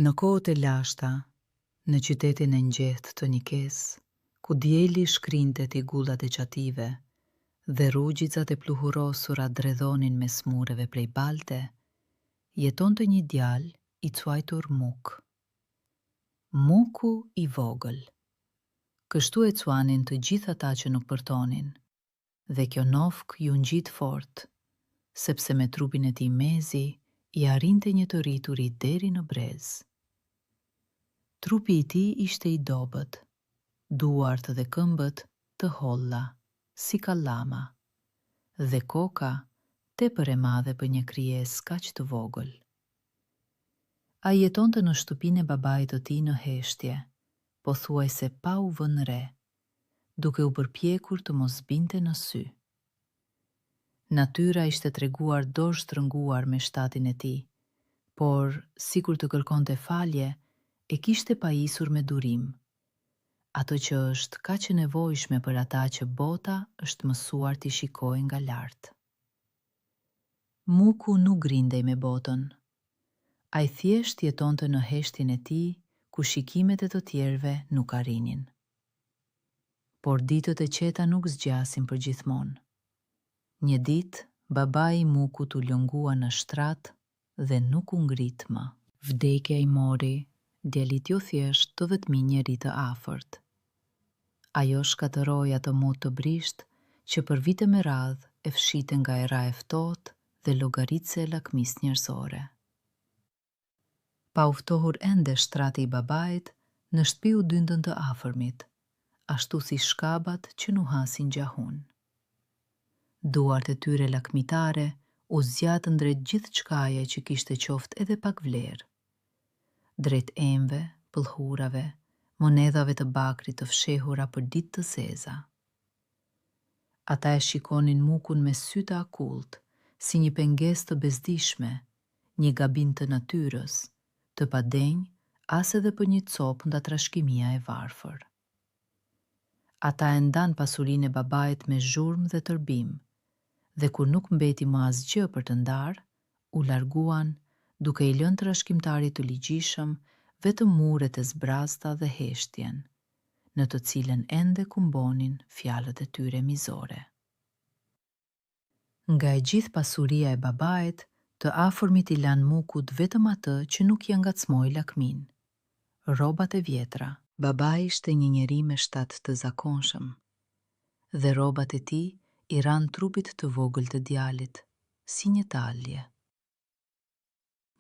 Në kohët e lashta, në qytetin e ngjehtë të Nikes, ku dieli shkrinte tigullat e qative dhe rrugjicat e pluhurosura dredhonin mes mureve prej balte, jetonte një djalë i quajtur Muk. Muku i vogël. Kështu e quanin të gjithë ata që nuk përtonin, dhe kjo nofk ju ngjit fort, sepse me trupin e tij mezi i arrinte një të rrituri deri në brez. Trupi i tij ishte i dobët, duart dhe këmbët të holla, si kallama, dhe koka tepër e madhe për një krijesë kaq të vogël. Ai jetonte në shtëpinë e babait të tij në Heshtje, pothuajse pa u vënë re, duke u përpjekur të mos binte në sy. Natyra ishte treguar dorë shtrënguar me shtatin e tij, por sikur të kërkonte falje, e kishte pajisur me durim, ato që është kaq e nevojshme për ata që bota është mësuar t'i shikojë nga lart. Muku nuk grindej me botën. Ai thjesht jetonte në heshtjen e tij, ku shikimet e të tjerëve nuk arrinin. Por ditët e qeta nuk zgjasin për gjithmonë. Një ditë, babai i Mukut u lëngua në shtrat dhe nuk u ngrit më. Vdekja i mori djalit jo thjesht të vetmi njeri të afërt. Ajo shkatëroi atë motë të brisht që për vite me radhë e fshite nga era e ftohtë dhe llogaritse e lakmisë njerëzore. Pa u ftohur ende shtrati i babait, në shtëpi u dyndën të afërmit, ashtu si shkabat që nuhasin gjahun. Duart e tyre lakmitare u zgjatën drejt gjithçkaje që kishte qoftë edhe pak vlerë. Drejt emve, pëllhurave, monedhave të bakrit të fshehura për ditë të zeza. Ata e shikonin Mukun me sy të akullt, si një pengesë të bezdishme, një gabim të natyrës, të padenj as edhe për një copë nga trashëgimia e varfër. Ata e ndan pasurinë e babait me zhurmë dhe tërbim, dhe kur nuk mbeti më asgjë për të ndarë, u larguan duke i lënë trashëgimtarit të ligjishëm vetëm muret e zbrazta dhe heshtjen, në të cilën ende kumbonin fjalët e tyre mizore. Nga e gjithë pasuria e babait, të afërmit i lanë Mukut vetëm atë që nuk ja ngacmoi lakmin. Rrobat e vjetra. Babai ishte një njeri me shtat të zakonshëm, dhe rrobat e tij i ran trupit të vogël të djalit, si një talje.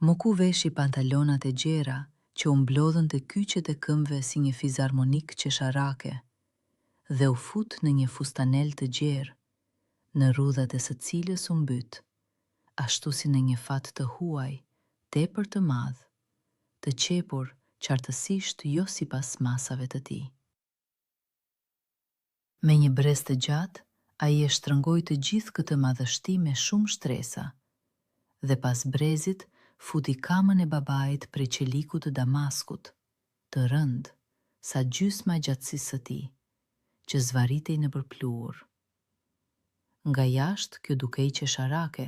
Muku veshi pantalonat e gjera që u mblodhen te kyçet e këmbëve si një fizarmonik qesharake, dhe u fut në një fustanel të gjerë, në rrudhat e së cilës u mbyt, ashtu si në një fat të huaj, tepër të madh, të qepur qartësisht jo sipas masave të tij. Me një brez të gjatë, ai e shtrëngoi të gjithë këtë madhështi me shumë shtresa, dhe pas brezit futi kamën e babait prej qelikut të Damaskut, të rënd, sa gjysma e gjatësisë së tij, që zvaritej nëpër pluhur. Nga jashtë kjo dukej qesharake,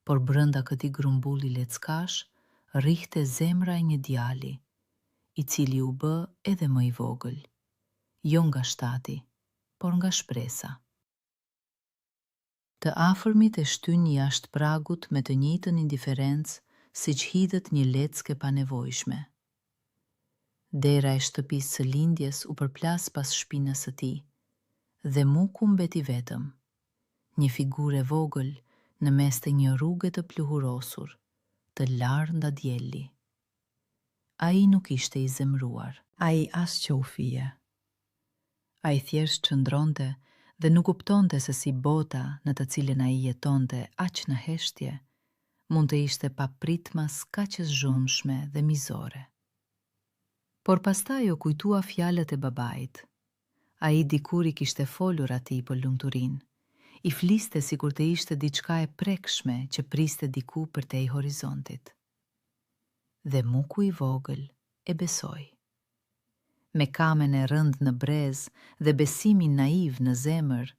por brenda këtij grumbulli leckash rrihte zemra e një djali, i cili u bë edhe më i vogël, jo nga shtati, por nga shpresa. Të afërmit e shtyn jashtë pragut me të njëjtën indiferencë siç hidhet një leckë pa nevojshme. Dera e shtëpisë së lindjes u përplas pas shpinës së tij, dhe Muku mbeti vetëm, një figurë e vogël në mes të një rruge të pluhurosur, të larë nda dielli. Ai nuk ishte i zemruar, ai as që u fije. Ai thjesht qëndronte dhe nuk kuptonte se si bota në të cilën ai jetonte aq në heshtje, mund të ishte papritmas kaq e zhurmshme dhe mizore. Por pastaj u kujtua fjalët e babait. Ai dikur i kishte folur atij për lumturinë. I fliste sikur të ishte diçka e prekshme që priste diku përtej horizontit. Dhe Muku i vogël e besoi. Me kamen e rënd në brez dhe besimin naiv në zemër,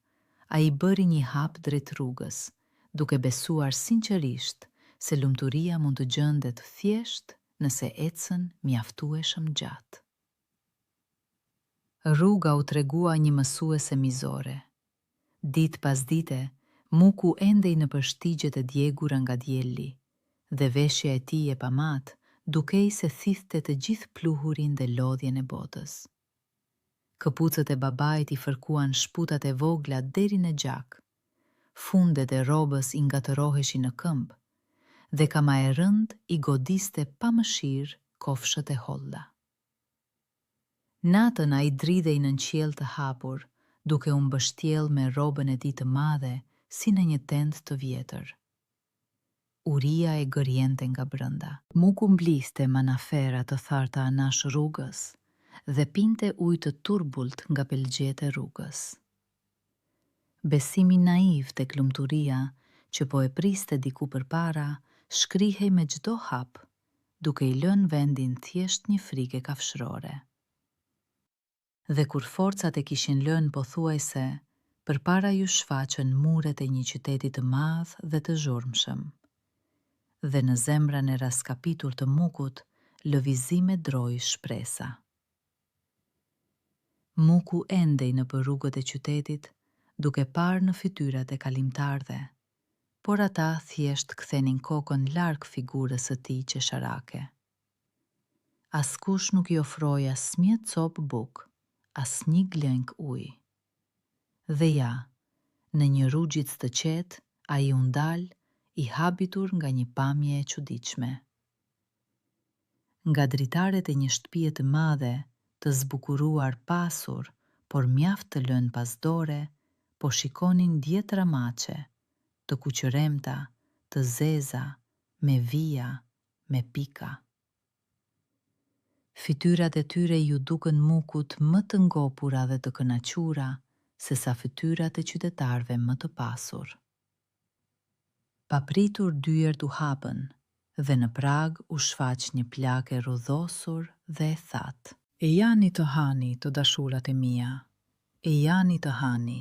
ai bëri një hap drejt rrugës, duke besuar sinqerisht se lumturia mund të gjendet thjesht nëse ecën mjaftueshëm gjatë. Rruga u tregua një mësuese mizore. Ditë pas dite, Muku endej në përshtigjet e djegura nga dielli, dhe veshja e tij e pamat dukej se thithte të gjithë pluhurin dhe lodhjen e botës. Këpucët e babait i fërkuan shputat e vogla deri në gjak, fundet e rrobës i ngatëroheshin në këmbë, dhe kama e rënd i godiste pa mëshirë kofshët e holla. Natën ai dridhej në qiell të hapur, duke u mbështjell me rrobën e tij të madhe si në një tent të vjetër. Uria e gërjente nga brenda. Muku mbliste manafera të tharta anash rrugës dhe pinte ujë të turbullt nga pelgjet e rrugës. Besimi naiv tek lumturia, që po e priste diku përpara, shkrihej me çdo hap, duke i lënë vendin thjesht një frikë kafshërore. Dhe kur forcat e kishin lënë pothuajse, përpara ju shfaqën muret e një qyteti të madh dhe të zhurmshëm. Dhe në zemrën e raskapitur të Mukut, lëvizime droi shpresa. Muku endej nëpër rrugët e qytetit, duke parë në fytyrat e kalimtarëve, por ata thjesht kthenin kokën larg figurës së tij qesharake. Askush nuk i ofroi asnjë copë bukë, asnjë glënk ujë. Dhe ja, në një rrugjic të qetë, ai u ndal, i habitur nga një pamje e çuditshme. Nga dritaret e një shtëpie të madhe, të zbukuruar pasur, por mjaft të lënë pas dore, po shikonin dhjetra mace, të kuqëremta, të zeza, me vija, me pika. Fytyrat e tyre ju dukën Mukut më të ngopura dhe të kënaqura se sa fytyrat e qytetarëve më të pasur. Papritur dyert u hapën dhe në prag u shfaq një plakë rrudhosur dhe e thatë. E jani të hani, të dashurat e mia, e jani të hani,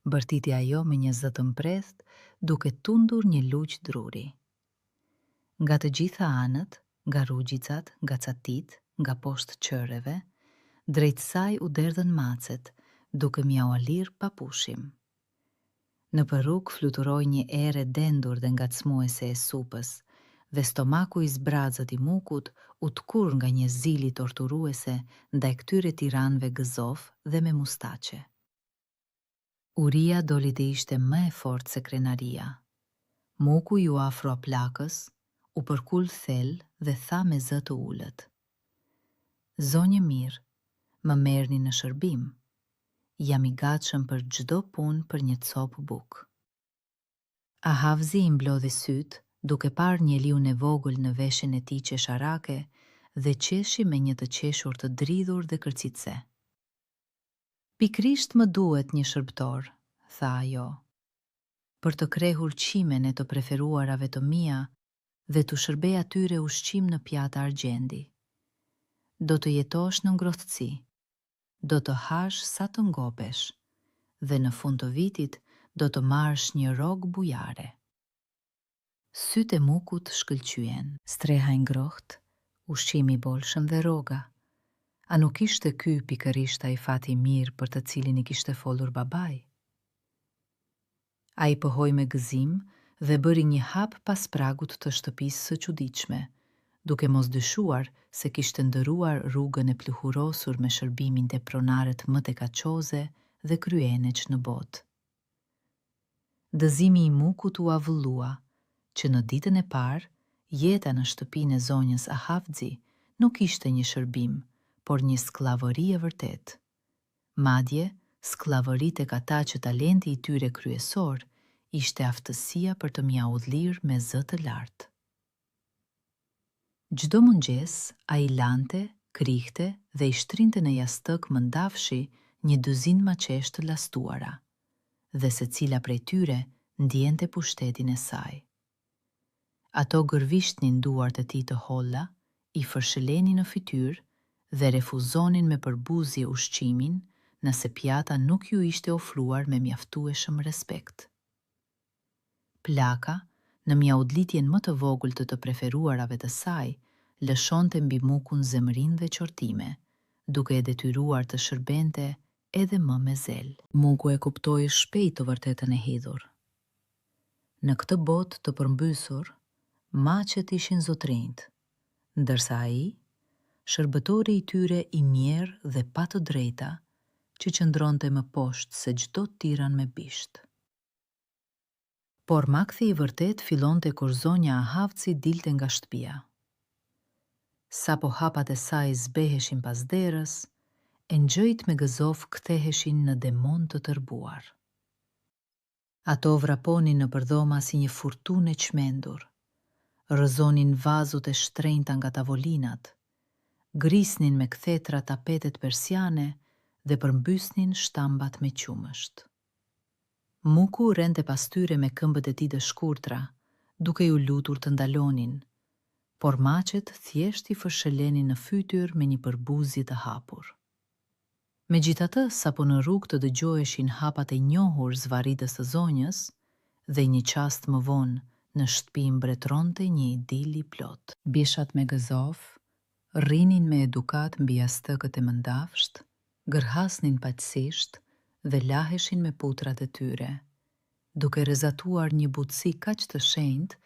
bërtiti ajo me një zë të mprethët, duke tundur një luq druri. Nga të gjitha anët, nga rrugjicat, nga catit, nga poshtë qëreve, drejt saj u derdhën macet, duke mjaualir pa pushim. Në rrugë fluturoi një erë e dendur dhe ngacmuese e supës, dhe stomaku i zbrazët i Mukut u tkur nga një zili torturuese ndaj këtyre tiranëve gëzof dhe me mustaqe. Uria doli të ishte më e fortë se krenaria. Muku ju afroa plakës, u përkul thellë dhe tha me zë të ulët: "Zonjë mirë, më merrni në shërbim. Jam i gatshëm për çdo punë për një copë bukë." Ahavzi i mblodhi sytë, duke parë njeriun e vogël në veshjen e tij qesharake dhe qeshi me një të qeshur të dridhur dhe kërcitse. "Pikrisht më duhet një shërbëtor," tha ajo, "për të krehur qimen e të preferuarave të mia dhe të shërbej atyre ushqim në pjata argjendi. Do të jetosh në ngrohtësi, do të hash sa të ngopesh, dhe në fund të vitit do të marrësh një rrogë bujare." Sytë e Mukut shkëlqyen, streha e ngrohtë, ushqimi i bolshëm dhe rroga. A nuk ishte ky pikërisht ai fati i mirë për të cilin i kishte folur babai? Ai pohoi me gëzim dhe bëri një hap pas pragut të shtëpisë së çuditshme, duke mos dyshuar se kishte ndëruar rrugën e pluhurosur me shërbimin te pronarët më të kaqoze dhe kryeneq në botë. Dëzimi i Mukut u avullua, që në ditën e parë, jeta në shtëpinë e zonjës Ahavzi nuk ishte një shërbim, por një skllavëri e vërtetë. Madje, skllavëri tek ata që talenti i tyre kryesor ishte aftësia për të mjaudhlir me zë të lartë. Çdo mëngjes ai lante, krihte dhe i shtrinte në jastëk mëndafshi një dyzinë macesh të lastuara, dhe secila prej tyre ndjente pushtetin e saj. Ato gërvishtnin duart e tij të holla, i fërshëlenin në fytyrë dhe refuzonin me përbuzje ushqimin nëse pjata nuk ju ishte ofruar me mjaftueshëm respekt. Plaka, në mjaudlitjen më të vogël të preferuarave të saj, lëshonte mbi mukun zemërin dhe qortime, duke e detyruar të shërbente edhe më me zel. Muku e kuptoi shpejt të vërtetën e hidhur. Në këtë botë të përmbysur, maqet ishin zotrinjt, ndërsa ai, shërbëtori i tyre i mjerë dhe pa të drejta, që qëndronte më poshtë se çdo tiran me bisht. Por makthi i vërtet fillonte kur zonja Ahavci dilte nga shtëpia. Sapo hapat e saj zbeheshin pas derës, e ngjëjt me gëzof ktheheshin në demon të tërbuar. Ato vraponin në përdhoma si një furtunë e çmendur, rrëzonin vazut e shtrenjta nga tavolinat, grisnin me kthetra tapetet persiane dhe përmbysnin shtambat me qumësht. Muku rente pas tyre me këmbët e tij të shkurtra, duke ju lutur të ndalonin, por maqet thjesht i fërshëlenin në fytyr me një përbuzje të hapur. Megjithatë, sapo në rrugë të dëgjoheshin hapat e njohur zvarritës së zonjës, dhe një çast më vonë në shtëpi mbretëronte një idil i plot. Bishat me gëzof rrinin me edukat mbi jastëkët e mëndafsht, gërhasnin paqësisht dhe laheshin me putrat e tyre, duke rrezatuar një butësi kaq të shenjtë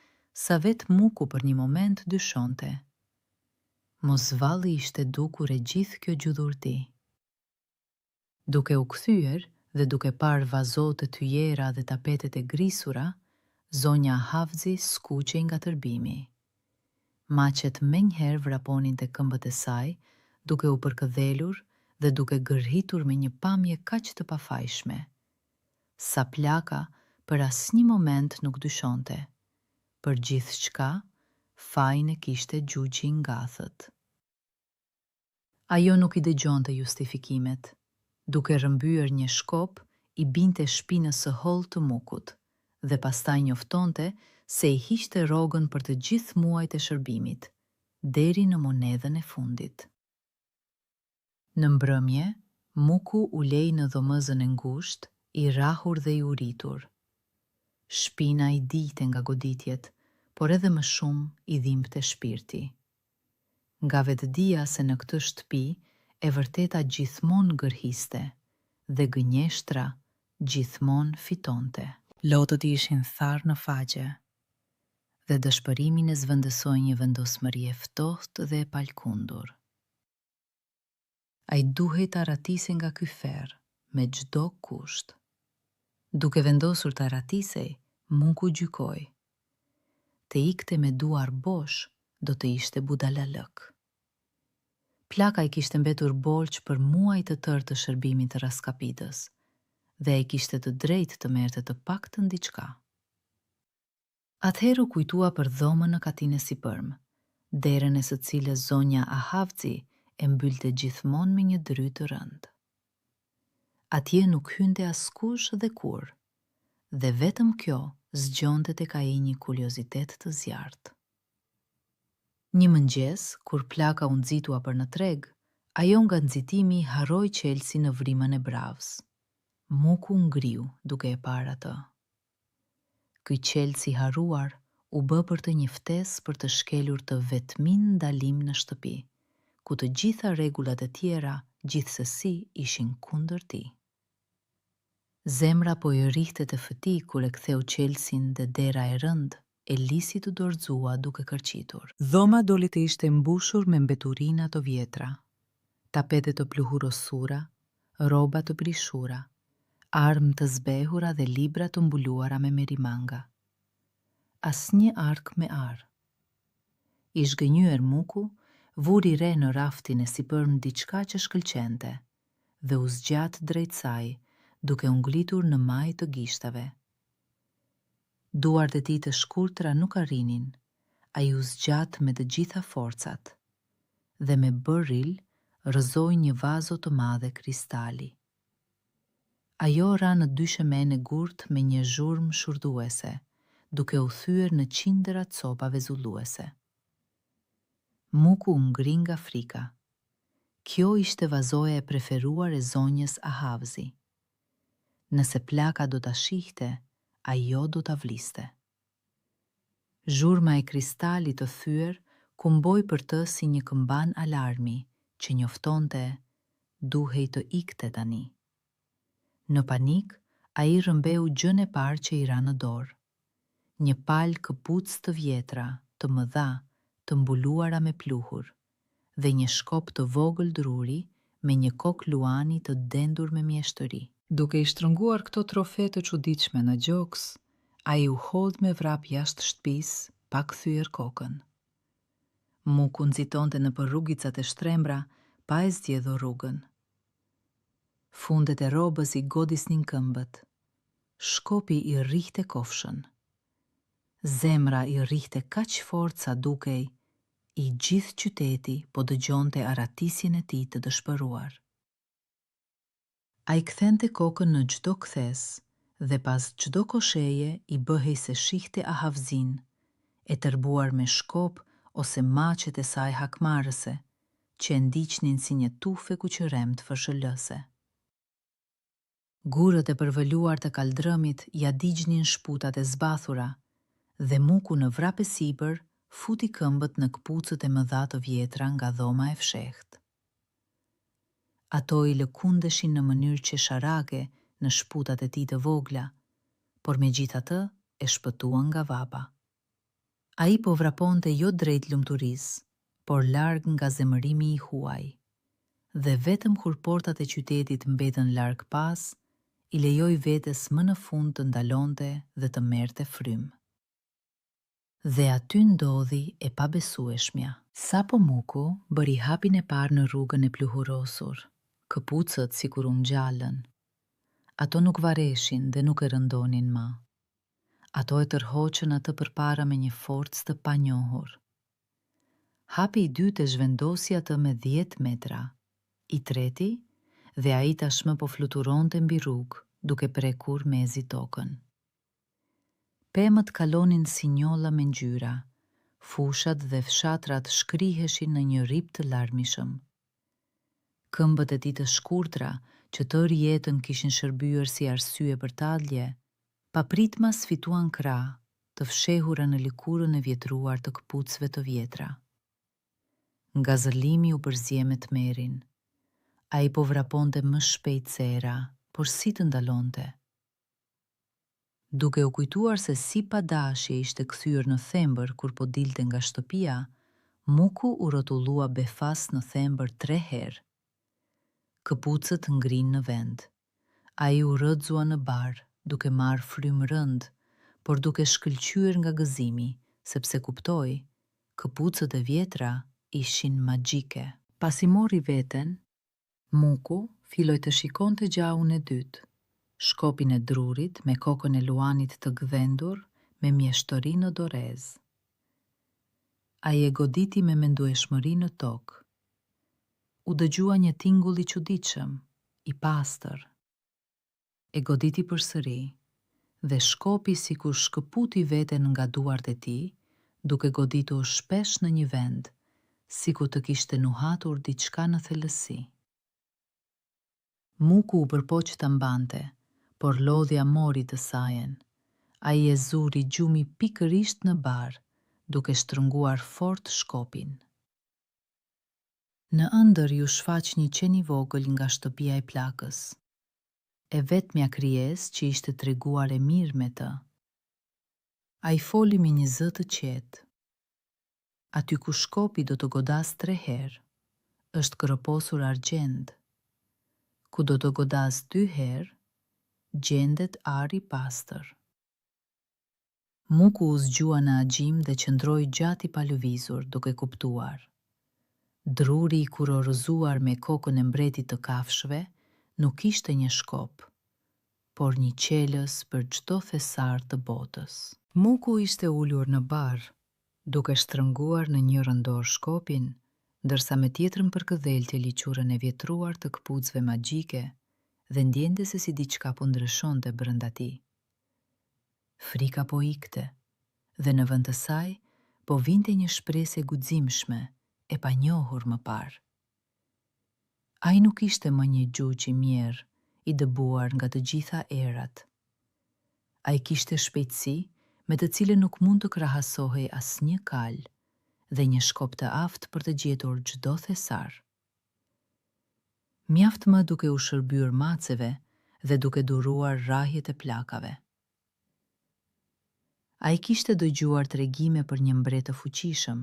sa vetë muku për një moment dyshonte. Mos valli ishte dukur e gjithë kjo gjudhurti. Duke u kthyer dhe duke parë vazot të tyjera dhe tapetet e grisura, zonja Ahavci skuqej nga tërbimi. Maqet menjëherë vraponin te këmbët e saj, duke u përkëdhelur dhe duke gërhitur me një pamje kaq të pafajshme. Sa plaka për asnjë moment nuk dyshonte. Për gjithçka, fajin e kishte gjugji ngathët. Ajo nuk i dëgjonte justifikimet. Duke rrëmbyer një shkop, i binte shpinës së hollë të mukut, dhe pastaj njoftonte se i hiqte rrogën për të gjithë muajt e shërbimit, deri në monedhën e fundit. Në mbrëmje, muku u lej në dhomëzën e ngushtë, i rrahur dhe i uritur. Shpina i dilte nga goditjet, por edhe më shumë i dhimbte shpirti. Nga vetëdia se në këtë shtëpi e vërteta gjithmonë gërhiste dhe gënjeshtra gjithmonë fitonte. Lotët i ishin tharë në faqe dhe dëshpërimin e zvendësoi një vendosmëri e ftohtë dhe e palkundur. Ai duhej ta ratise nga ky ferr me çdo kusht. Duke vendosur ta ratisej, muku gjykoi. Të ikte me duar bosh do të ishte budalalëk. Plaka i kishte mbetur borxh për muaj të tërë të shërbimit të raskapitës, dhe ai kishte të drejtë të merrte të paktën diçka. Atëherë u kujtua për dhomën në katinë e sipërm, derën e së cilës zonja Ahavci e mbyllte gjithmonë me një dry të rëndë. Atje nuk hynte askush dhe kur, dhe vetëm kjo zgjonte tek ai një kuriozitet të zjarrt. Një mëngjes, kur plaka u nxitua për në treg, ajo nga nxitimi harroi qelsi në vrimën e bravës. Muku ngriu duke e parë atë. Ky qelsi harruar u bë për të një ftesë për të shkelur të vetmin ndalim në shtëpi, ku të gjitha rregullat e tjera gjithsesi ishin kundër tij. Zemra po i rrihte të fëti kur e ktheu qelsin dhe dera e rëndë e lisi të dorëzua duke kërqitur. Dhoma doli të ishte mbushur me mbeturina të vjetra, tapete të pluhurosura, rroba të brishura, armë të zbehura dhe libra të mbuluara me merimanga. Asnjë ark me ar. I zhgënjyer muku, vuri re në raftin e sipërm diçka që shkëlqente dhe u zgjat drejt saj, duke u ngritur në maj të gishtave. Duart e tij të shkurtra nuk arrinin, ai u zgjat me të gjitha forcat dhe me bërril rrëzoi një vazo të madhe kristali. Ajo ra në dy shemen e gurt me një zhurmë shurdhuese, duke u thyer në qindra copa vezulluese. Muku u ngri nga frika. Kjo ishte vazoja e preferuar e zonjës Ahavci. Nëse plaka do ta shihte, ajo do ta vliste. Zhurma e kristalit të thyer kumboj për të si një këmban alarmi që njoftonte duhej të ikte tani. Në panik, ai rrëmbeu gjën e parë që i ra në dorë. Një palë këpucë të vjetra, të mëdha, të mbuluara me pluhur, dhe një shkop të vogël druri me një kokë luani të dendur me mjeshtëri. Duke i shtrënguar këto trofe të çuditshme në gjoks, ai u hodh me vrap jashtë shtëpisë, pa kthyer kokën. Muku nxitonte nëpër rrugicat e shtrembra, pa e zgjedhur rrugën. Fundet e rrobës i godisnin këmbët. Shkopi i rrihte kofshën. Zemra i rrihte kaq fort sa dukej i gjithë qyteti po dëgjonte aratisjen e tij të dëshpëruar. Ai kthente kokën në çdo kthes dhe pas çdo kosheje i bëhej se shihte ahavzin, e tërbuar me shkop ose maçet e saj hakmarrëse, që e ndiqnin si një tufe kuqëremt fërshëllëse. Gurët e përvëluar të kaldrëmit ja digjnin shputat e zbathura, dhe muku në vrap e sipër futi këmbët në këpucët e mëdha të vjetra nga dhoma e fshehtë. Ato i lëkundeshin në mënyrë qesharake në shputat e tij të vogla, por megjithatë e shpëtuan nga vapa. Ai po vraponte jo drejt lumturisë, por larg nga zemërimi i huaj, dhe vetëm kur portat e qytetit mbetën larg pas, i lejoi vetes më në fund të ndalonte dhe të merrte frymë. Dhe aty ndodhi e pabesueshmja. Sapo muku bëri hapin e parë në rrugën e pluhurosur, këpucët sikur u ngjallën. Ato nuk vareshin dhe nuk e rëndonin më. Ato e tërhoqën atë përpara me një forcë të panjohur. Hapi i dytë e zhvendosi atë me 10 metra, i treti, dhe ai tashmë po fluturonte mbi rrugë, duke prekur mezi tokën. Pemët kalonin si njolla me ngjyra, fushat dhe fshatrat shkriheshin në një rip të larmishëm. Këmbët e tij të shkurtra, që tërë jetën kishin shërbyer si arsye për tallje, papritmas fituan krah, të fshehura në lëkurën e vjetruar të këpucëve të vjetra. Nga zëllimi u përzie me tmerrin. Ai po vraponte më shpejt se era, por si të ndalonte? Duke u kujtuar se si padashje ishte kthyer në thembër kur po dilte nga shtëpia, muku u rrotullua befas në thembër 3 herë. Këpucët ngrin në vend. Ai u rrëzua në bar, duke marrë frymë rënd, por duke shkëlqyer nga gëzimi, sepse kuptoi, këpucët e vjetra ishin magjike. Pasi mori veten, muku filloi të shikonte gjaun e dytë, shkopin e drurit me kokën e luanit të gdhendur me mjeshtëri në dorez. Ai e goditi me mendueshmëri në tokë. U dëgjua një tingull i çuditshëm, i pastër. E goditi përsëri, dhe shkopi sikur shkëputi veten nga duart e tij, duke goditur shpesh në një vend, sikur të kishte nuhatur diçka në thellësi. Muku u përpoq ta mbante, por lodhja mori të sajen. Ai e zuri gjumi pikërisht në bar, duke shtrënguar fort shkopin. Në ëndër ju shfaq një qen i vogël nga shtëpia e plakës, e vetmja krijesë që ishte treguar e mirë me të. Ai foli me një zë të qetë. Aty ku shkopi do të godas 3 herë, është kërëposur argjend. Ku do të godas 2 herë, gjendet ari pastër. Muku u zgjua në agjim dhe qëndroi gjatë i palëvizur, duke kuptuar. Druri i kurorëzuar me kokën e mbretit të kafshëve nuk ishte një shkop, por një qelës për çdo thesar të botës. Muku ishte ulur në bar, duke shtrënguar në njërën dorë shkopin, ndërsa me tjetrën përkëdhelte liqurën e vjetruar të këpucëve magjike dhe ndjente se si diçka po ndryshonte brenda tij. Frika po ikte, dhe në vend të saj po vinte një shpresë e guximshme, e panjohur më parë. Ai nuk ishte më një gjuhë i mirë, i dëbuar nga të gjitha erat. Ai kishte shpejtësi me të cilën nuk mund të krahasohej asnjë kal, dhe një shkop të aftë për të gjetur çdo thesar. Mjaft më duke u shërbyer maceve dhe duke duruar rrahjet e plakave. A i kishte dëgjuar tregime për një mbret të fuqishëm,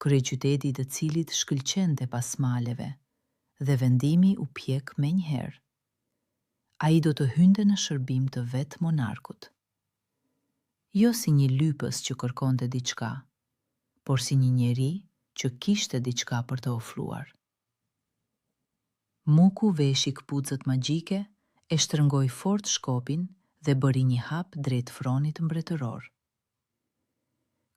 kryeqyteti i të cilit shkëlqente pas maleve, dhe vendimi u pjek menjëherë. A i do të hynte në shërbim të vetë monarkut. Jo si një lypës që kërkonte diçka, por si një njeri që kishte diçka për të ofruar. Muku veshi këpucët magjike, e shtrëngoi fort shkopin dhe bëri një hap drejt fronit mbretëror.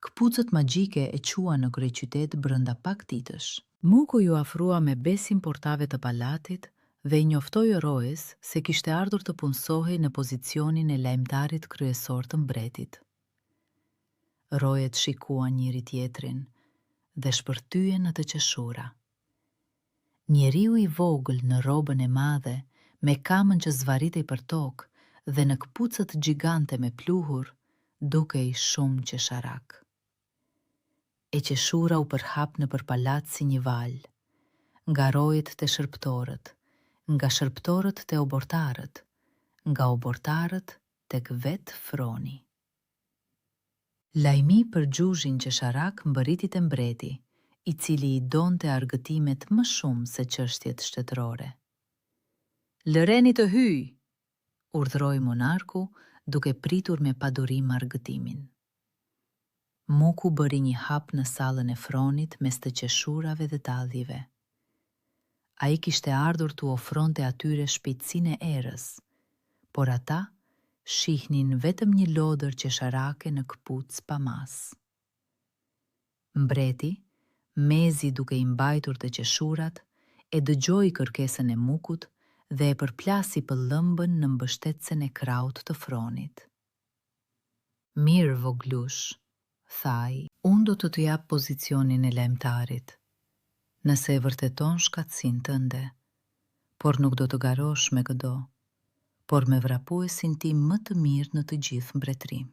Këpucët magjike e qua në kryeqytet brenda pak ditësh. Muku ju afrua me besim portave të palatit dhe i njoftoi rojes se kishte ardhur të punësohej në pozicionin e lajmtarit kryesor të mbretit. Rojet shikuan njëri tjetrin dhe shpërthyen në të qeshura. Njeriu i vogël në robën e madhe, me kamën që zvaritej për tokë dhe në këpucët gjigante me pluhur, dukej shumë qesharak. E qeshura u përhap nëpër palat si një val, nga rojet te shërptorët, nga shërptorët te obortarët, nga obortarët tek vetë froni. Lajmi për xhuzhin qesharak mbërriti te mbreti, i cili i donte argëtimet më shumë se çështjet shtetërore. "Lëreni të hyj", urdhëroi monarku, duke pritur me padurim argëtimin. Muku bëri një hap në sallën e fronit mes të qeshurave dhe dalljive. A i kishte ardhur të ofronte atyre shpejtësinë e erës, por ata shihnin vetëm një lodër qesharake në këpucë pa mas. Mbreti, mezi duke i mbajtur të qeshurat, e dëgjoi kërkesën e mukut dhe e përplasi pëllëmbën në mbështetsen e kraut të fronit. "Mirë, voglush", thaj, "unë do të jap pozicionin e lajmtarit, nëse e vërteton shkatësinë tënde, por nuk do të garosh me këdo, por me vrapuesin tim më të mirë në të gjithë mbretërinë."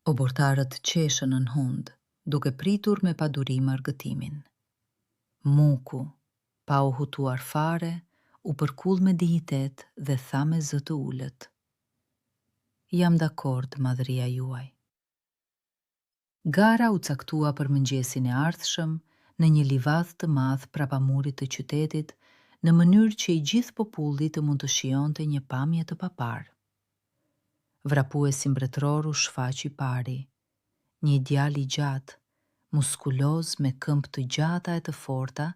Obortarët qeshën në hund, duke pritur me padurim argëtimin. Muku, pa u hutuar fare, u përkull me dinjitet dhe tha me zë të ulët: "Jam dakord, madhëria juaj." Gara u caktua për mëngjesin e ardhshëm në një livadh të madh prapa murit të qytetit, në mënyrë që i gjithë populli të mund të shijonte një pamje të paparë. Vrapuesi mbretëror u shfaq i pari, një djalë i gjatë, muskuloz me këmbë të gjata e të forta,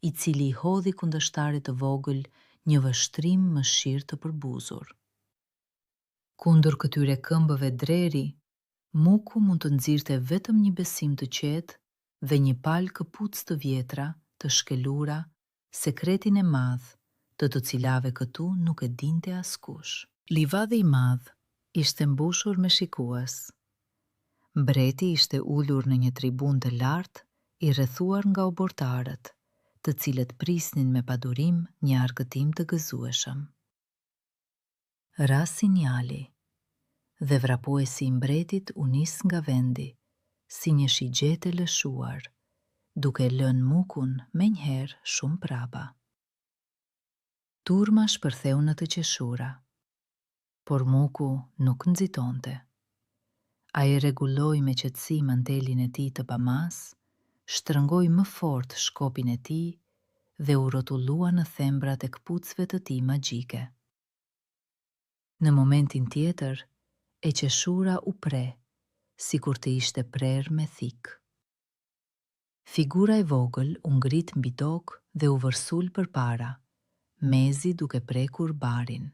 i cili i hodhi kundërshtarit të vogël një vështrim mëshirë të përbuzur. Kundër këtyre këmbëve dreri, Muku mund të nxirrte vetëm një besim të qetë dhe një palë këpucë të vjetra, të shkelura, sekretin e madh, të cilave këtu nuk e dinte askush. Livadhi i madh ishte mbushur me shikues. Mbreti ishte ulur në një tribun të lartë, i rrethuar nga obortarët, të cilët prisnin me padurim një argëtim të gëzueshëm. Ra sinjali, dhe vrapuesi i mbretit u nis nga vendi, si një shigjet e lëshuar, duke lënë Mukun menjëherë shumë prapa. Turma shpërtheu në të qeshura, por Muku nuk nxitonte. A i rregulloi me qetësi mantelin e tij të pamas, shtrëngoi më fort shkopin e tij dhe u rrotullua në thembrat e këpucëve të tij magjike. Në momentin tjetër, e qeshura u pre, sikur të ishte prerë me thikë. Figura e vogël u ngrit mbi tokë dhe u vërsul përpara, mezi duke prekur barin.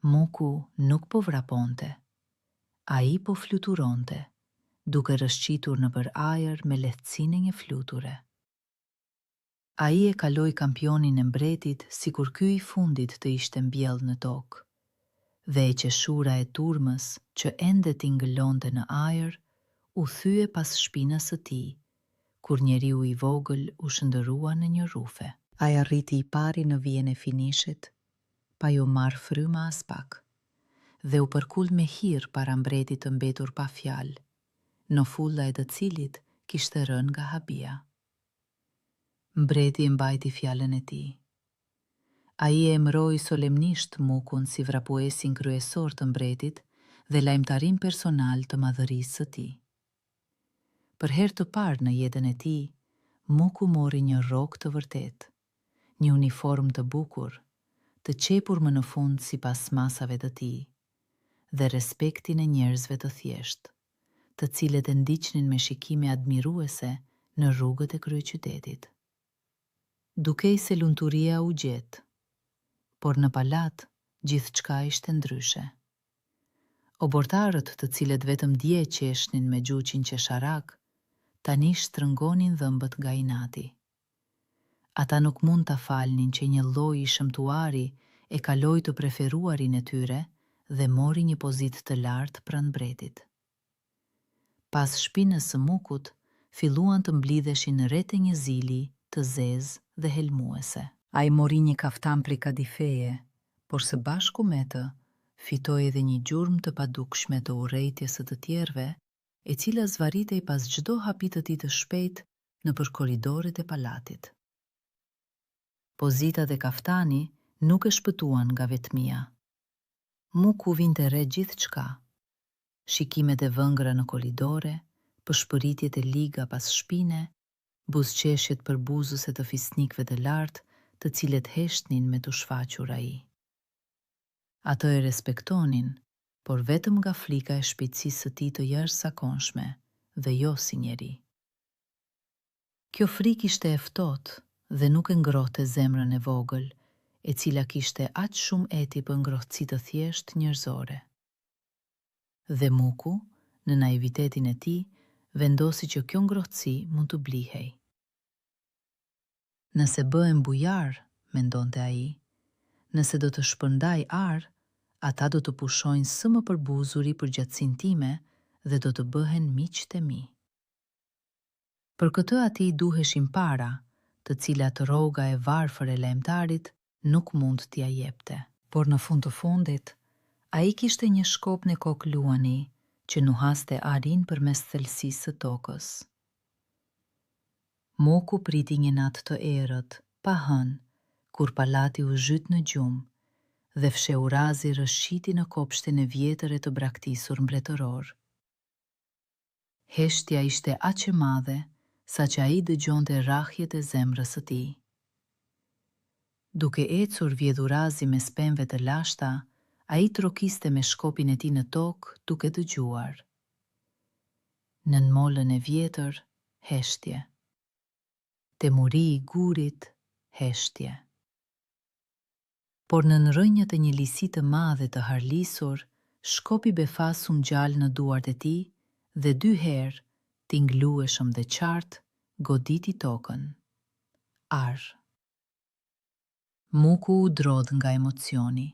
Muku nuk po vraponte. A i po fluturonte, duke rëshqitur nëpër ajër me lehtësinë e një fluture. A i e kaloi kampionin e mbretit sikur ky i fundit të ishte mbjellë në tokë, dhe e qeshura e turmës që ende tingëllonte në ajër, u thye pas shpinës së tij, kur njeriu i vogël u shndërrua në një rufe. Ai arriti i pari në vijën e finishit, pa ju marrë fryma as pak, dhe u përkull me hir para mbretit të mbetur pa fjalë, në fulla e të cilit kishte rënë nga habia. Mbreti e mbajti fjalën e tij. Ai e emëroi solemnisht Mukun si vrapuesin kryesor të mbretit dhe lajmtarin personal të madhërisë së tij. Për herë të parë në jetën e tij, Muku mori një rrok të vërtet, një uniform të bukur, të qepur më në fund sipas masave të tij, dhe respektin e njerëzve të thjeshtë, të cilët e ndiqnin me shikime admiruese në rrugët e kryeqytetit. Dukej se lumturia u gjet, por në palat gjithçka ishte ndryshe. Obortarët, të cilët vetëm dje qeshnin me gjuqin qesharak, tani shtrëngonin dhëmbët nga inati. Ata nuk mund ta falnin që një lloj i shëmtuari e kaloi të preferuarin e tyre dhe mori një pozitë të lartë pranë mbretit. Pas shpinës së Mukut, filluan të mblidheshin rreth një zili të zezë dhe helmuese. Ai mori një kaftan prej kadifeje, por së bashku me të, fitoi edhe një gjurmë të padukshme të urrejtjes së të tjerëve, e cila zvaritej pas çdo hapi të tij të shpejtë nëpër korridoret e palatit. Pozitat e kaftani nuk e shpëtuan nga vetmia. Muku vinte re gjithçka. Shikimet e vëngra në korridore, pëshpëritjet e liga pas shpine, buzëqeshjet për buzëse të fisnikëve të lartë, të cilët heshtnin me të shfaqur ai. Ato e respektonin, por vetëm nga flika e shpejtësisë së tij të jashtëzakonshme, dhe jo si njeri. Kjo frikë ishte e ftohtë dhe nuk e ngrohte zemrën e vogël, e cila kishte aq shumë eti për ngrohtësi të thjeshtë njerëzore. Dhe Muku, në naivitetin e tij, vendosi që kjo ngrohtësi mund të blihej. Nëse bëhem bujar, mendonte ai, nëse do të shpërndaj ar, ata do të pushojnë së më përbuzuri për gjatësinë time dhe do të bëhen miqtë e mi. Për këtë atij duheshin para, të cilat rroga e varfër e lajmtarit nuk mund t'ia jepte. Por në fund të fundit, ai kishte një shkop në kokë luani që nuhaste arin përmes thellësisë së tokës. Muku priti një natë të errët, pa hënë, kur palati u zhyt në gjumë dhe fshehurazi rëshqiti në kopshtin e vjetër e të braktisur mbretëror. Heshtja ishte aq e madhe sa që ai dëgjonte rrahjet e zemrës së tij. Duke ecur vjedhurazi me pemëve të lashta, ai trokiste me shkopin e tij në tokë duke dëgjuar. Nën molën e vjetër, heshtje. Te muri i gurit, heshtje. Por në rrënjët e një lisi të madhe të harlisur, shkopi befasu ngjall në duart e tij dhe 2 herë, tinglueshëm dhe qartë, goditi tokën. Ar. Muku u drodh nga emocioni.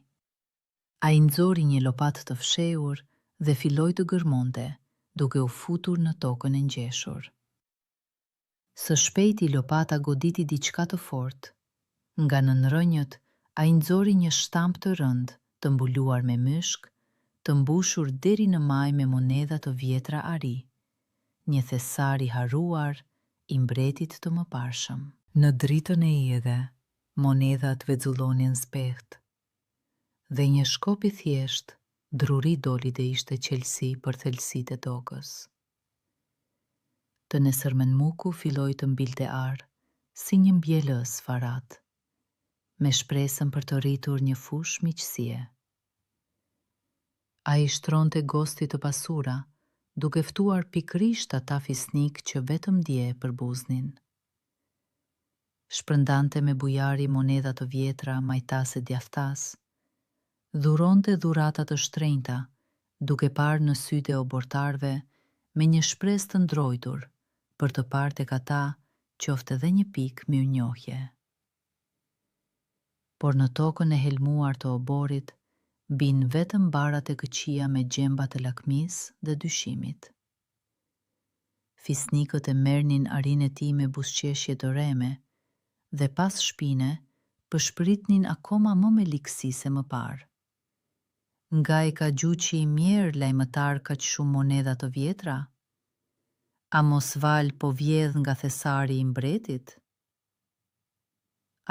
Ai nxori një lopatë të fshehur dhe filloi të gërmonte, duke u futur në tokën e ngjeshur. Së shpejti lopata goditi diçka të fortë. Nga nën rrënjët, ai nxori një shtamp të rëndë, të mbuluar me myshk, të mbushur deri në maj me monedha të vjetra ari, një thesar i haruar i mbretit të mëparshëm. Në dritën e iedhe, monedhat vexullonin zbehtë, dhe një shkop i thjesht druri doli dhe ishte qelsi për thellësitë e tokës. Të nesërmen Muku filloi të mbilte ar, si një mbjelës farat, me shpresën për të rritur një fushë miqësie. Ai shtronte gosti të pasura, duke ftuar pikrisht ata fisnik që vetëm dje përbuznin. Shpërndante me bujari monedha të vjetra, majtase djathtas, dhuronte dhurata të shtrenjta, duke parë në sytë e obortarve me një shpresë të ndrojtur, për të parë tek ata qofte edhe një pikë mirënjohje. Por në tokën e helmuar të oborit, bin vetëm barat e këqija me gjembat e lakmisë dhe dyshimit. Fisnikët e merrnin arinë e tij me buzëqeshje të reme, dhe pas shpine përshpëritnin akoma më me likësi se më parë. Nga e ka gjuqi i mjerë lajmëtar kaq shumë monedha të vjetra? A mos val po vjedh nga thesari I mbretit?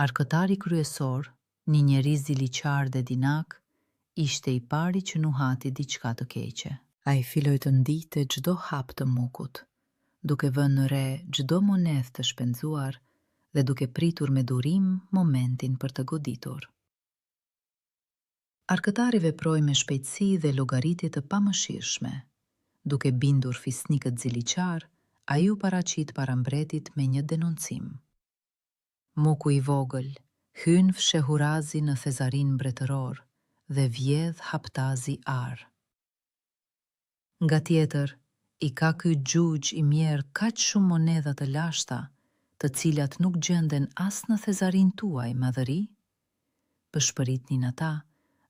Arkëtari kryesor, një njerëz I liçar dhe dinak, ishte I pari që nuhati diçka të keqe. Ai filloi të ndihte çdo hap të mukut, duke vënë në re çdo monedhë të shpenzuar dhe duke pritur me durim momentin për të goditur. Arkëtari veproi me shpejtësi dhe llogaritje të pamëshirshme. Duke bindur fisnikët ziliqar, ai u paraqit para mbretit me një denoncim. Muku I vogël hyn fshehurazi në thezarin mbretëror dhe vjedh haptazi ar. Nga tjetër, I ka ky xhuxh I mjerë kaq shumë monedha të lashta, të cilat nuk gjenden as në thezarin tuaj, madhëri? Pëshpëritnin ata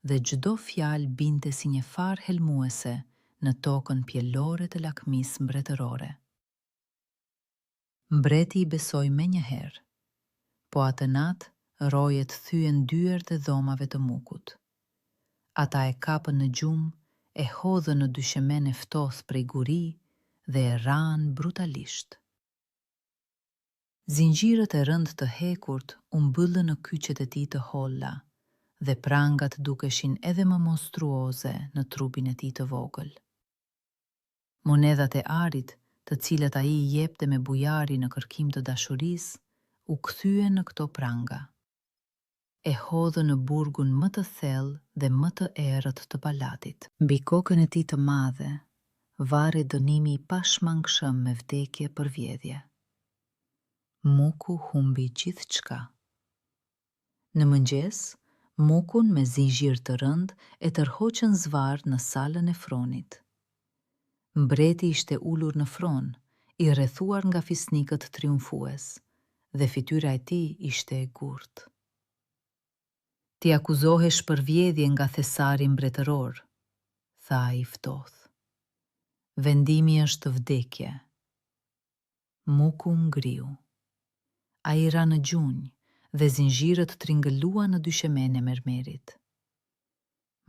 dhe çdo fjalë binte si një farë helmuese në tokën pjellore të lakmisë mbretërore. Mbreti I besoi menjëherë, po atë natë rojet thyen dyert e dhomave të mukut. Ata e kapën në gjumë, e hodhën në dyshemen e ftohtë prej guri dhe e ranë brutalisht. Zinxhirët e rëndë të hekurt u mbyllën në kyçet e tij të holla dhe prangat dukeshin edhe më monstruoze në trupin e tij të vogël. Monedhat e arit, të cilat ai I jepte me bujari në kërkim të dashurisë, u kthyen në këto pranga. E hodhën në burgun më të thellë dhe më të errët të palatit. Mbi kokën e tij të madhe, vare dënimi I pashmangshëm me vdekje për vjedhje. Muku humbi gjithçka. Në mëngjes, mukun me zinxhir të rënd e tërhoqën zvarr në salën e fronit. Mbreti ishte ulur në fron, I rrethuar nga fisnikët triumfues, dhe fytyra e tij ishte e gurtë. Ti akuzohesh për vjedhje nga thesari mbretëror, tha ai ftohtë. Vendimi është vdekje. Muku ngriu. Ai ra në gjunjë dhe zinxhirët tringëlluan në dyshemen e mermerit.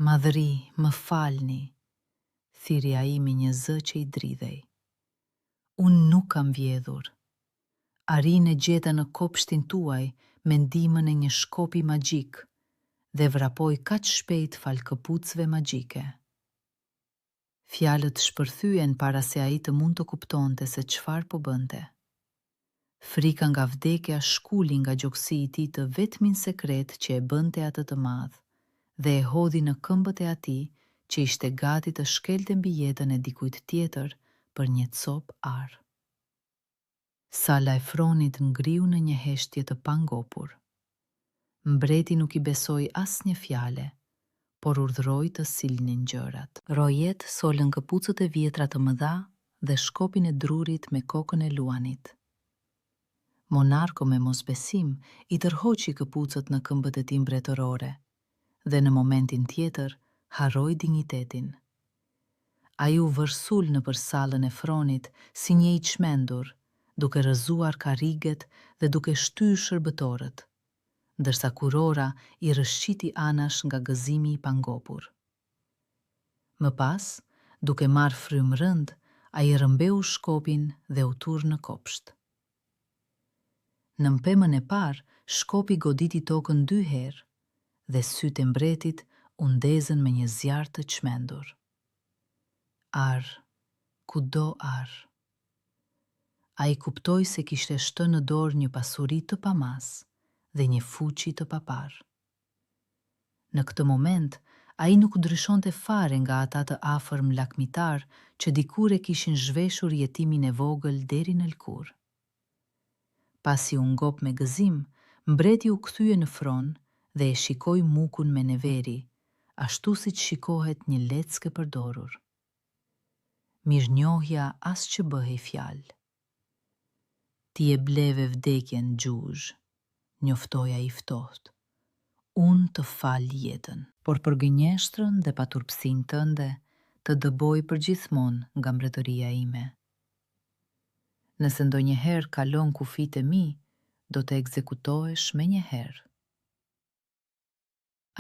Madhëri, më falni, thiri ai me një zë që I dridhej. Unë nuk kam vjedhur. Arin e gjeta në kopshtin tuaj me ndihmën e një shkopi magjik dhe vrapoj kaq shpejt fal këpucëve magjike. Fjalët shpërthyen para se ai të mund të kuptonte se çfarë po bënte. Frika nga vdekja shkuli nga gjoksi I tij të vetmin sekret që e bënte atë të madh dhe e hodhi në këmbët e atij që ishte gati të shkelte mbi jetën e dikujt tjetër për një copë ar. Sala e fronit ngriu në një heshtje të pangopur. Mbreti nuk I besoi asnjë fjale, por urdhëroi të silnin gjërat. Rojet solën këpucët e vjetra të mëdha dhe shkopin e drurit me kokën e luanit. Monarko me mosbesim I tërhoqi këpucët në këmbët e tij mbretërore dhe në momentin tjetër harroi dinjitetin. Ai u vërsul nëpër sallën e fronit si një I çmendur, duke rrëzuar karriget dhe duke shtyr shërbëtorët, ndërsa kurora I rrëshqiti anash nga gëzimi I pangopur. Më pas, duke marrë frymë rënd, ai rrëmbeu shkopin dhe u tur në kopsht. Në mpemën e parë, shkopi goditi tokën 2 herë dhe sytë e mbretit u ndezën me një zjarr të çmendur. Ar, kudo ar. Ai kuptoi se kishte shtënë në dorë një pasuri të pamas dhe një fuqi të papar. Në këtë moment, ai nuk ndryshonte fare nga ata të afërm lakmitar që dikur e kishin zhveshur jetimin e vogël deri në lkur. Pasi u ngop me gëzim, mbreti u kthye në fron dhe e shikoi mukun me neveri, ashtu siç shikohet një leckë e përdorur. Mirënjohja as që bëhej fjalë. Ti e bleve vdekjen, xhuxh, njoftoi ai ftohtë. Unë të fal jetën, por për gënjeshtrën dhe paturpsinë tënde të dëboj përgjithmonë nga mbretëria ime. Nëse ndonjëherë kalon kufit e mi, do të ekzekutohesh menjëherë.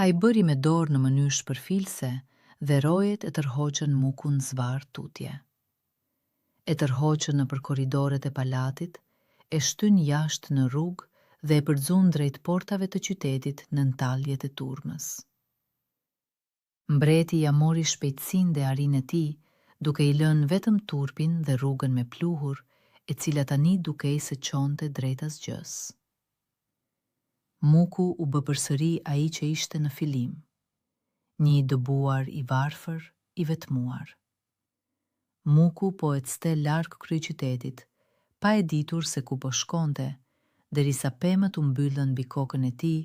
Ai bëri me dorë në mënyrë shpërfilse dhe rojet e tërhoqën mukun zvarr tutje. e tërhoqën nëpër korridoret e palatit, e shtyn jashtë në rrugë dhe e përxun drejt portave të qytetit në ntaljet e turmës. Mbreti ja mori shpejtësinë dhe arinë e tij, duke i lënë vetëm turpin dhe rrugën me pluhur, e cila tani dukej se çonte drejt asgjës. Muku u bë përsëri ai që ishte në fillim, një i dëbuar i varfër, i vetmuar. Muku po ecte larg kryeqytetit, pa e ditur se ku po shkonte, derisa pemët u mbyllën mbi kokën e tij,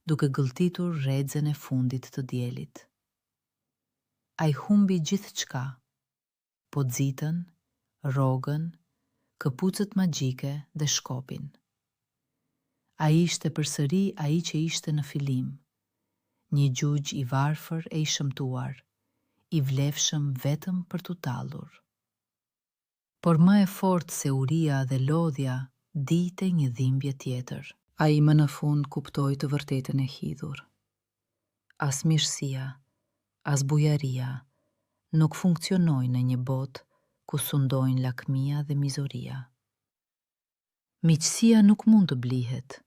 duke gëlltitur rrexën e fundit të dielit. Ai humbi gjithçka, poxitën, rrogën, këpucët magjike dhe shkopin. Ai ishte përsëri ai që ishte në fillim, një gjugj i varfër e i shëmtuar, i vlefshëm vetëm për t'u tallur. Por më e fortë se uria dhe lodhja, dinte një dhimbje tjetër. Ai më në fund kuptoi të vërtetën e hidhur. As mirësia, as bujaria nuk funksionojnë në një botë ku sundojnë lakmia dhe mizoria. Miqësia nuk mund të blihet,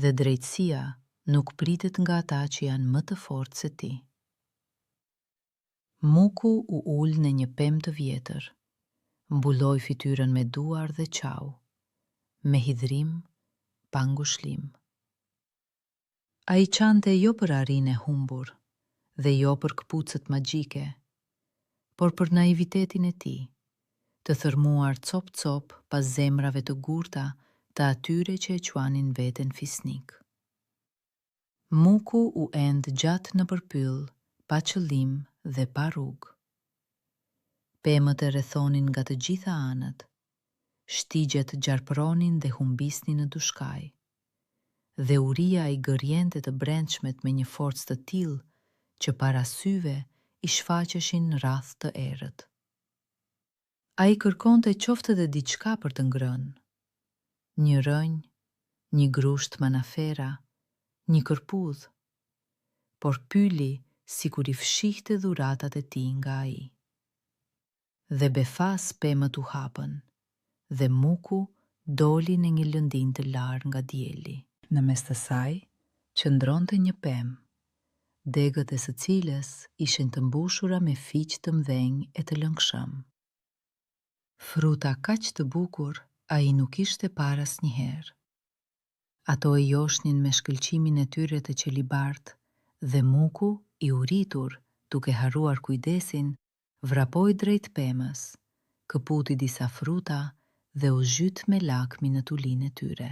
dhe drejtësia nuk pritet nga ata që janë më të fortë se ti. Muku u ul në një pemë të vjetër, mbuloi fytyrën me duar dhe qau, me hidhrim, pa ngushëllim. Ai qante jo për arinë e humbur dhe jo për këpucët magjike, por për naivitetin e tij, të thërmuar cop-cop pas zemrave të gurta të atyre që e quanin veten fisnik. Muku u end gjatë në përpyll, pa qëllim dhe pa rrugë. Pemët e rrethonin nga të gjitha anët, shtigjet gjarpëronin dhe humbisnin në dushkaj, dhe uria i gërjente të brendshmet me një forcë të tillë që para syve i shfaqeshin rrath të errët. Ai kërkonte qoftë edhe diçka për të ngrënë, një rënjë, një grusht manafera, një kërpudh, por pyli sikur i fshihte dhuratat e tij nga ai. Dhe befas pemët u hapën, dhe muku doli në një lëndin të larë nga dielli. Në mes të saj qëndronte një pemë, degët e së cilës ishin të mbushura me fiq të mdhenj e të lëngshëm. Fruta kaq të bukur ai nuk ishte parë asnjëherë. Ato e joshnin me shkëlqimin e tyre të qelibart, dhe muku, i uritur, duke harruar kujdesin, vrapoi drejt pemës, këputi disa fruta dhe u zhyt me lakmi në tulinë e tyre.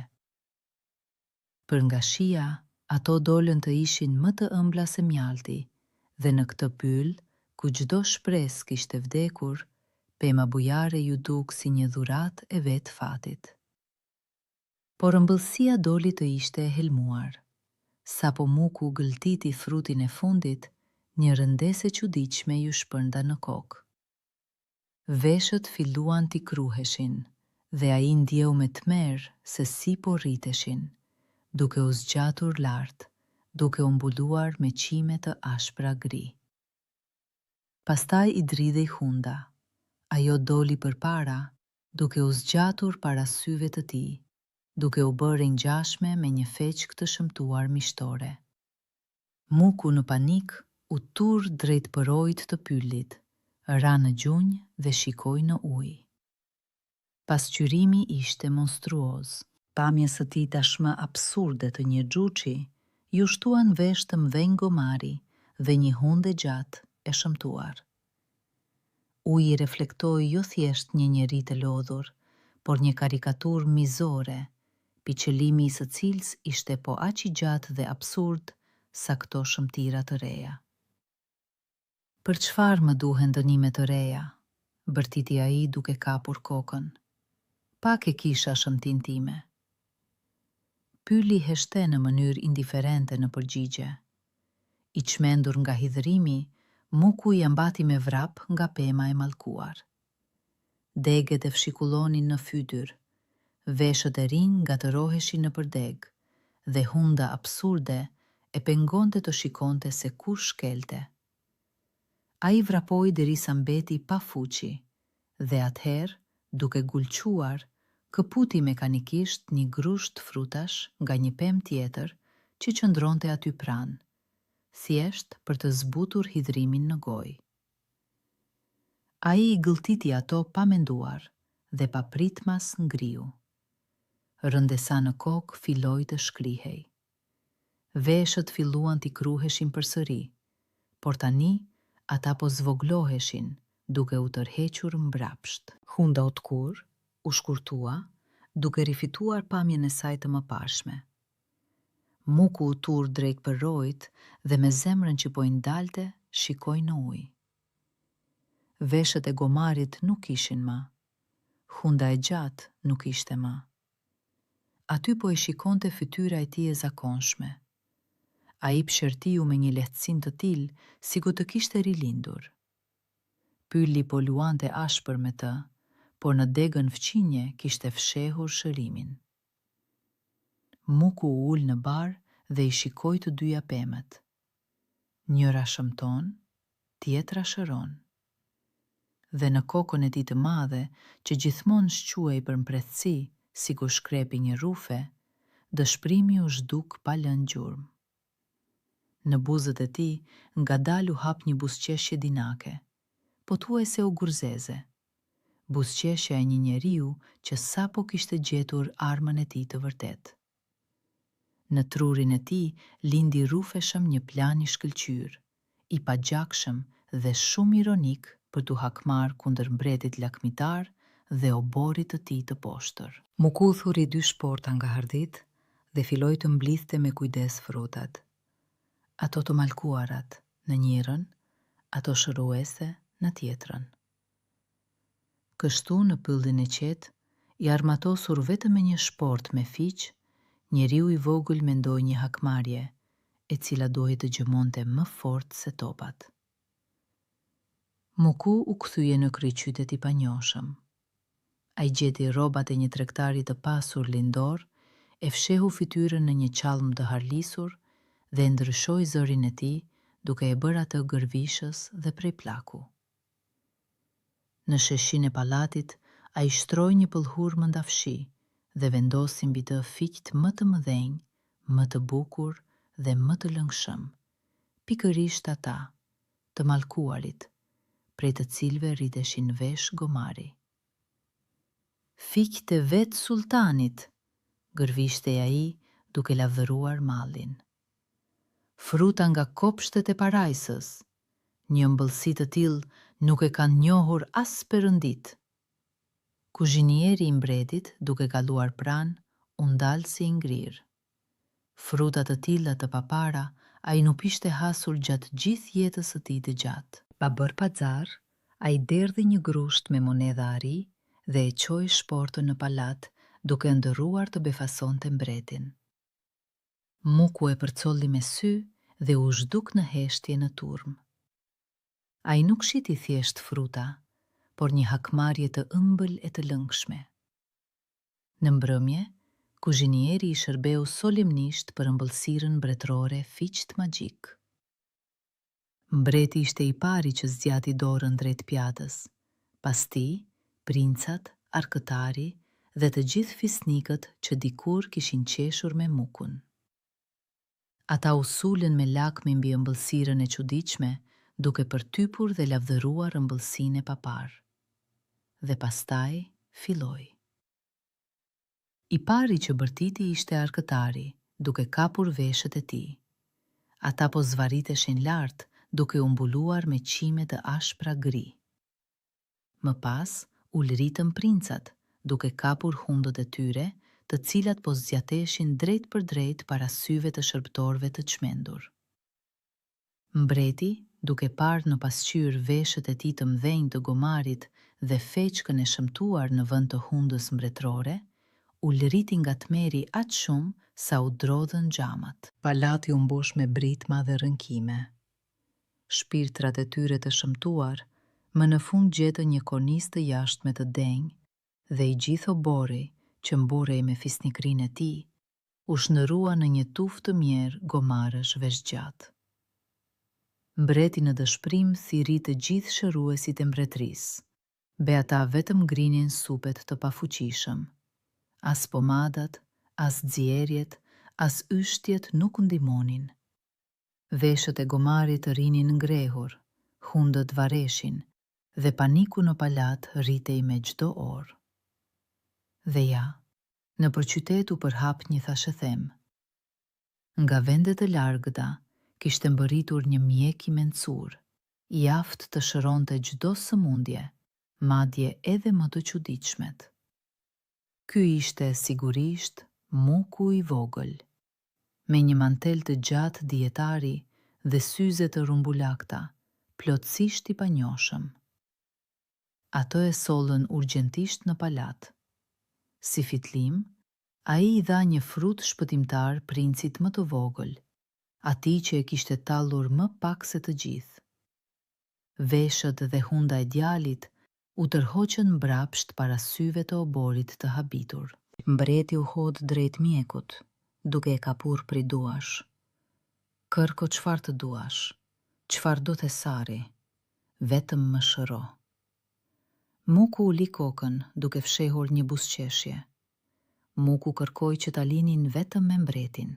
Për nga shija, ato dolën të ishin më të ëmbla se mjalti, dhe në këtë pyll, ku çdo shpresë kishte vdekur, pema bujare ju duk si një dhuratë e vet fatit. Por ëmbëlsia doli të ishte e helmuar. Sapo muku gëlltiti frutin e fundit, një rëndesë e çuditshme ju shpërnda në kokë. Veshët filluan t'i kruheshin, dhe ai ndjeu me tmerr se si po rriteshin, duke u zgjatur lart, duke u mbuluar me qime të ashpra gri. Pastaj i dridhej hunda. Ajo doli përpara, duke u zgjatur para syve të tij, duke u bërë ngjashme me një feqk të shëmtuar mishtore. Muku në panik u tur drejt përojit të pyllit, ra në gjunjë dhe shikoi në ujë. Pasqyrimi ishte monstruoz. Pamjes së tij tashmë absurde të një xhuçi, ju shtuan vesh të mdhenj gomari dhe një hunde gjatë e shëmtuar. Uji reflektoi jo thjesht një njeri të lodhur, por një karikaturë mizore, piqëllimi i së cilës ishte po aq i gjatë dhe absurd sa këto shëmtira të reja. Për çfarë më duhen dënime të reja? Bërtiti ai duke kapur kokën. Pak e kisha shëmtin time. Pyli heshte në mënyrë indiferente në përgjigje. I çmendur nga hidhërimi, muku i ambati me vrap nga pema e mallkuar. Degët e fshikullonin në fytyr, veshët e rinj ngatëroheshin në përdeg, dhe hunda absurde e pengonte të shikonte se kur shkelte. Ai vrapoi derisa mbeti pa fuqi, dhe atëherë duke gulquar, këputi mekanikisht një grusht frutash nga një pemë tjetër që qëndronte aty pranë, thjesht për të zbutur hidhrimin në gojë. Ai i gëlltiti ato pa menduar dhe pa pritmas ngriu. Rëndesa në kokë filloi të shkrihej. Veshët filluan t'i kruheshin përsëri, por tani ata po zvogloheshin duke u tërhequr mbrapsht. Hunda Otkur u shkurtua duke rifituar pamjen e saj të mëparshme. Muku u tur drejt për rojt dhe me zemrën që po i ndalte, shikoi në ujë. Veshët e gomarit nuk ishin më. Hunda e gjatë nuk ishte më. Aty po e shikonte fytyra e tij e zakonshme. Ai pshërtiu me një lehtësim të tillë, sikur të kishte rilindur. Pylli po luante ashpër me të, por në degën fqinje kishte fshehur shërimin. Muku u ul në bar dhe i shikoi të dyja pemët. Njëra shëmton, tjetra shëron. Dhe në kokën e tij të madhe, që gjithmonë shquhej për mprethësi, sikur shkrepi një rufe, dëshprimi u zhduk pa lënë gjurmë. Në buzët e tij ngadalë u hap një buzëqeshje dinake, pothuajse u gurzeze. Buzëqeshja e një njeriu që sapo kishte gjetur armën e tij të vërtetë. Në trurin e tij lindi rufeshëm një plan i shkëlqyer, i pagjakshëm dhe shumë ironik për t'u hakmar kundër mbretit lakmitar dhe oborit të tij të poshtër. Muku thuri 2 shporta nga hardit dhe filloi të mblidhte me kujdes frutat. Ato të malkuarat në njërin, ato shëruese në tjetrën. Kështu në pyllin e qetë, i armatosur vetëm me një shport me fiq, njeriu i vogël mendoi një hakmarrje, e cila duhej të gjëmonte më fort se topat. Muku u kthye në kryeqytet i panjohshëm. Ai gjeti rrobat e një tregtari të pasur lindor, e fshehu fytyrën në një qallm të harlisur dhe ndryshoi zërin e tij duke e bërë atë gërvishës dhe prej plaku. Në sheshin e pallatit, ai shtroi një pëllhur mëndafshi dhe vendosi mbi të fiqt më të mëdhenj, më të bukur dhe më të lëngshëm, pikërisht ata, të malkuarit, prej të cilve rriteshin vesh gomari. Fiqt e vetë sultanit, gërvishte ai duke lavdëruar mallin. Fruta nga kopshtet e parajsës, një ëmbëlsi të tillë nuk e kanë njohur as perëndit. Kuzhinieri i mbretit, duke kaluar pranë, u ndal si i ngrirë. Fruta të tilla të papara ai nuk ishte hasur gjatë gjithë jetës së tij të gjatë. Pa bërë pazar, ai derdhi një grusht me monedha ari dhe e çoi shportën në pallat, duke ndërruar të befasonte mbretin. Muku e përcolli me sy dhe u zhduk në heshtje në turm. Ai nuk shiti thjesht fruta, por një hakmarrje të ëmbël e të lëngshme. Në mbrëmje, kuzhinieri i shërbeu solemnisht për ëmbëlsirën mbretërore fiqt magjik. Mbreti ishte i pari që zgjati dorën drejt pjatës, pas tij, princat, arkëtari dhe të gjithë fisnikët që dikur kishin qeshur me mukun. Ata u sulën me lakmi mbi ëmbëlsirën e çuditshme, duke përtypur dhe lavdëruar ëmbëlsinë e papar. Dhe pastaj filloi. I pari që bërtiti ishte arkëtari, duke kapur veshët e tij. Ata po zvarriteshin lart, duke u mbuluar me qime të ashpra gri. Më pas, u lëritën princat, duke kapur hundët e tyre, të cilat po zgjateshin drejt për drejt para syve të shërbëtorëve të çmendur. Mbreti, duke parë në pasqyrë veshët e tij të mdhenj të gomarit dhe feqkën e shëmtuar në vend të hundës mbretërore, u lëriti nga tmeri aq shumë sa u drodhën xhamat. Palati u mbush me britma dhe rrënkime. Shpirtrat e tyre të shëmtuar, më në fund gjetën një kornizë të jashtme të denjë dhe i gjithë obori, që mburej me fisnikrinë e tij, u shndërrua në një tuftë të mjerë gomarësh veshgjatë. Mbreti në dëshpërim thiri të gjithë shëruesit e mbretërisë, Beata vetëm grinin supet të pafuqishëm. As pomadat, as xierjet, as yshtjet nuk ndihmonin. Veshët e gomarit rinin ngrehur, hundët vareshin, dhe paniku në palat rritej me çdo orë. Dhe ja, nëpër qytet u përhap një thashëthem. Nga vendet e largëta kishte mbërritur një mjek i mencur, i aftë të shëronte çdo sëmundje, madje edhe më të çuditshmet. Ky ishte sigurisht Muku i vogël, me një mantel të gjatë dietari dhe syze të rumbulakta, plotësisht i panjohshëm. Ato e sollën urgjentisht në palat. Si fitlim, ai i dha një frut shpëtimtar princit më të vogël, atij që e kishte tallur më pak se të gjithë. Veshët dhe hunda e djalit u tërhoqën mbrapsht para syve të oborit të habitur. Mbreti u hodh drejt mjekut, duke e kapur prej duash. Kërko çfarë të duash, çfarë do të sari, vetëm më shëro. Muku u li kokën duke fshehur një buzëqeshje. Muku kërkoi që ta linin vetëm me mbretin.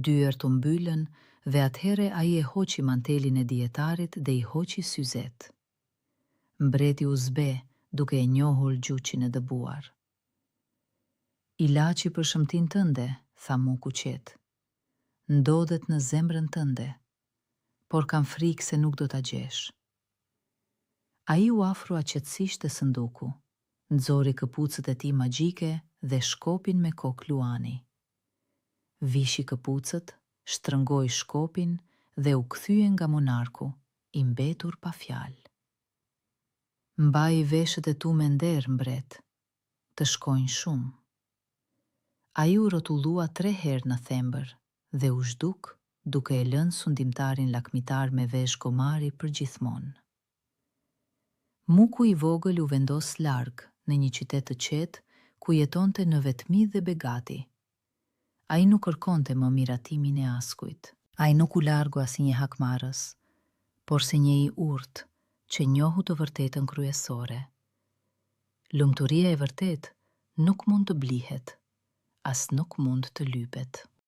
Dyert u mbyllën dhe atëhere ai e hoqi mantelin e dietarit dhe i hoqi syzet. Mbreti u zbe duke e njohur gjuqin e dëbuar. Ilaçi për shëmtin tënde, tha Muku qetë. Ndodhet në zemrën tënde, por kam frikë se nuk do ta gjesh. Ai u afrua qetësisht te sënduku, nxori këpucët e tij magjike dhe shkopin me kokë luani. Vishi këpucët, shtrëngoi shkopin dhe u kthye nga monarku, i mbetur pa fjalë. Mbaj veshët e tu me nder, mbret, të shkojnë shumë. Ai u rrotullua 3 herë në thembër dhe u zhduk duke e lënë sundimtarin lakmitar me vesh gomari për gjithmonë. Muku i vogël u vendos larg në një qytet të qetë ku jetonte në vetmi dhe begati. Ai nuk kërkonte më miratimin e askujt. Ai nuk u largu asnjë hakmarrës, por se një i urtë që njohu të vërtetën kryesore. Lumturia e vërtet nuk mund të blihet, as nuk mund të lypet.